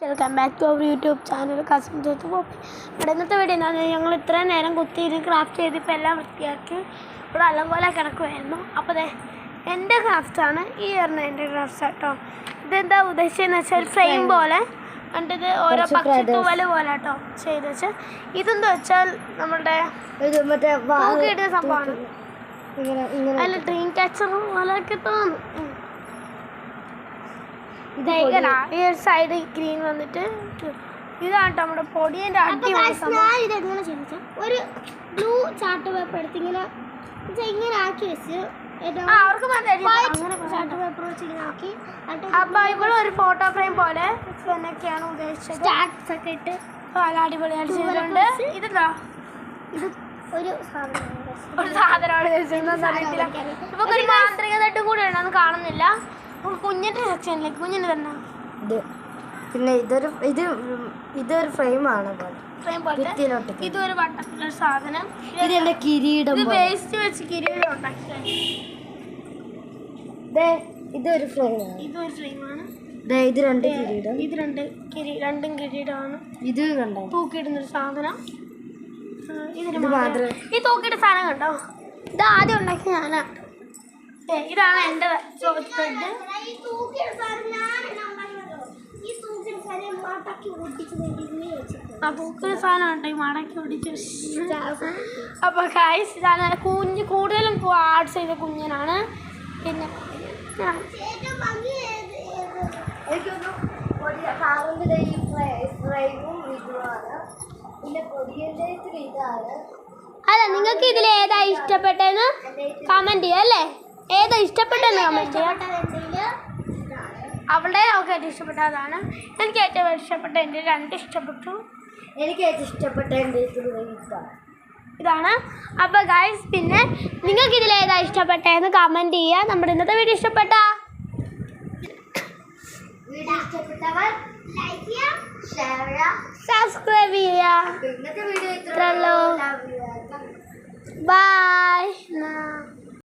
Welcome back to our YouTube channel cousin ജോത്ത് പോപ്പി. ഇവിടെ ഇന്നത്തെ വീഡിയോ എന്താണെന്ന് ഞങ്ങൾ ഇത്രയും നേരം കുത്തിയിരുന്ന് ക്രാഫ്റ്റ് ചെയ്ത് ഇപ്പോൾ എല്ലാം വൃത്തിയാക്കി ഇവിടെ അലങ്കോല കിടക്കുമായിരുന്നു. അപ്പോൾ അതെ എൻ്റെ ക്രാഫ്റ്റാണ് ഈ പറഞ്ഞ എൻ്റെ ക്രാഫ്റ്റ് കേട്ടോ. ഇതെന്താ ഉദ്ദേശിച്ചതെന്ന് വെച്ചാൽ ഒരു ഫ്രെയിം പോലെ എന്നിട്ട് ഇത് ഓരോ പക്ഷിത്തൂവൽ പോലെ കേട്ടോ ചെയ്ത് വെച്ചാൽ ഇതെന്താ വെച്ചാൽ നമ്മളുടെ പൂക്കിയിടുന്ന സംഭവമാണ്. അതിൽ ഡ്രീം ക്യാച്ചർ പോലെയൊക്കെ തോന്നും. ഈ ഒരു സൈഡ് ഗ്രീൻ വന്നിട്ട് ഇതാണ് നമ്മുടെ പൊടിയൻ്റെ ഇതെങ്ങനെ ചോദിച്ചാൽ ഒരു ബ്ലൂ ചാർട്ട് പേപ്പർ എടുത്ത് ഇങ്ങനെ ആക്കി വെച്ച് അവർക്ക് ചാർട്ട് പേപ്പർ വെച്ച് ഇങ്ങനെ ആക്കി അപ്പൊ ഇവിടെ ഒരു ഫോട്ടോ ഫ്രെയിം പോലെ എന്നൊക്കെയാണ് ഉദ്ദേശിച്ചത്. സ്റ്റാർട്ട്സ് ഒക്കെ ഇട്ട് അടിപൊളിയായിട്ട് ചെയ്തിട്ടുണ്ട്. ഇതെന്താ ഇത് ഒരു സാധനമാണ് അറിയത്തില്ല. ഇപ്പൊ ഒരു മാന്ത്രിക തട്ട് കൂടെ ഉണ്ടെന്ന് കാണുന്നില്ല. കുഞ്ഞിന്റെ സെക്ഷനിലേക്ക് കുഞ്ഞിന് തന്നെ പിന്നെ ഇതൊരു ഫ്രെയിമാണ് ഇതൊരു വട്ടത്തിലൊരു സാധനം. ഇതെന്റെ കിരീടം വേസ്റ്റ് വെച്ച് കിരീടം ഉണ്ടാക്കി. ഇതൊരു ഫ്രെയിമാണ്. ഇതൊരു ഫ്രെയിമാണ്. ഇത് രണ്ട് കിരീടം. ഇത് രണ്ടും കിരീടമാണ്. ഇത് കണ്ടോ തൂക്കിയിടുന്നൊരു സാധനം. ഈ തൂക്കിയിട്ട സാധനം കണ്ടോ? ഇത് ആദ്യം ഉണ്ടാക്കി ഞാനാണ്. ഇതാണ് എൻ്റെ ചോദിച്ചത്. തൂക്കിയ സാധനം ഉണ്ട് ഈ മടക്കി ഒടിച്ച്. അപ്പോൾ ഗൈസ് ഇതാണ് കൂടുതലും ആർട്ട് ചെയ്ത കുഞ്ഞനാണ്. പിന്നെ അല്ല നിങ്ങൾക്ക് ഇതിൽ ഏതാ ഇഷ്ടപ്പെട്ടതെന്ന് കമൻറ്റ് ചെയ്യാം അല്ലേ? ഏതാ ഇഷ്ടപ്പെട്ടെന്ന് കമൻറ്റ് ചെയ്യാം. അവളുടെ ഒക്കെ ഏറ്റവും ഇഷ്ടപ്പെട്ടതാണ്. എനിക്ക് ഏറ്റവും ഇഷ്ടപ്പെട്ട എൻ്റെ രണ്ട് ഇഷ്ടപ്പെട്ടു. എനിക്ക് ഏറ്റവും ഇഷ്ടപ്പെട്ട എൻ്റെ ഇതാണ്. അപ്പോൾ ഗൈസ് പിന്നെ നിങ്ങൾക്ക് ഇതിൽ ഏതാ ഇഷ്ടപ്പെട്ടതെന്ന് കമൻറ്റ് ചെയ്യുക. നമ്മുടെ ഇന്നത്തെ വീഡിയോ ഇഷ്ടപ്പെട്ടവർ ലൈക്ക് ചെയ്യുക, ഷെയർ ചെയ്യുക, സബ്സ്ക്രൈബ് ചെയ്യുക. ഇന്നത്തെ വീഡിയോ ഇത്രയുള്ളൂ. ബൈ.